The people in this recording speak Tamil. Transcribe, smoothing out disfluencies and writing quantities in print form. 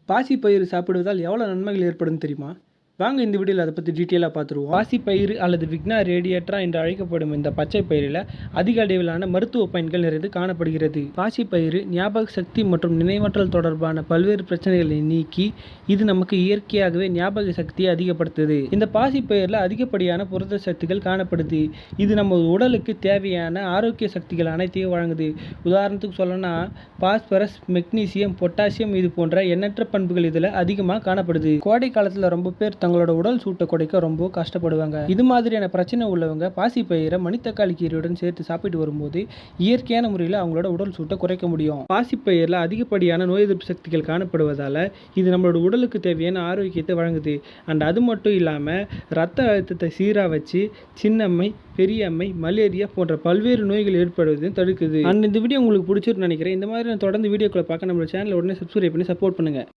பாசிப்பயிறு சாப்பிடுவதால் எவ்வளோ நன்மைகள் ஏற்படும் தெரியுமா? வாங்க இந்த வீடியோவில் அதை பற்றி டீட்டெயிலாக பார்த்துருவோம். பாசிப்பயிறு அல்லது விக்னா ரேடியேட்டரா என்று அழைக்கப்படும் இந்த பச்சை பயிரில் அதிக அளவிலான மருத்துவ பயன்கள் நிறைந்து காணப்படுகிறது. பாசிப்பயிறு ஞாபக சக்தி மற்றும் நினைவாற்றல் தொடர்பான பல்வேறு பிரச்சனைகளை நீக்கி இது நமக்கு இயற்கையாகவே ஞாபக சக்தியை அதிகப்படுத்துது. இந்த பாசிப்பயிரில் அதிகப்படியான புரத சக்திகள் காணப்படுது. இது நம்ம உடலுக்கு தேவையான ஆரோக்கிய சக்திகள் அனைத்தையும் வழங்குது. உதாரணத்துக்கு சொல்லணும்னா பாஸ்பரஸ், மெக்னீசியம், பொட்டாசியம் இது போன்ற எண்ணற்ற பண்புகள் இதில் அதிகமாக காணப்படுது. கோடை காலத்தில் ரொம்ப பேர் தங்களோட உடல் சூட்டை குறைக்க ரொம்ப கஷ்டப்படுவாங்க. இது மாதிரியான பிரச்சனை உள்ளவங்க பாசிப்பயிரை மணித்தக்காளி கீரையுடன் சேர்த்து சாப்பிட்டு வரும்போது இயற்கையான முறையில் அவங்களோட உடல் சூட்டை குறைக்க முடியும். பாசிப்பயிரில் அதிகப்படியான நோய் எதிர்ப்பு சக்திகள் காணப்படுவதால் இது நம்மளோட உடலுக்கு தேவையான ஆரோக்கியத்தை வழங்குது. அண்ட் அது மட்டும் இல்லாமல் ரத்த அழுத்தத்தை சீராக வச்சு சின்னம்மை, பெரியம்மை, மலேரியா போன்ற பல்வேறு நோய்கள் ஏற்படுவதையும் தடுக்குது. அண்ட் இந்த வீடியோ உங்களுக்கு பிடிச்சிருன்னு நினைக்கிறேன். இந்த மாதிரி தொடர்ந்து வீடியோக்களை பார்க்க நம்ம சேனலை உடனே சப்ஸ்கிரைப் பண்ணி சப்போர்ட் பண்ணுங்கள்.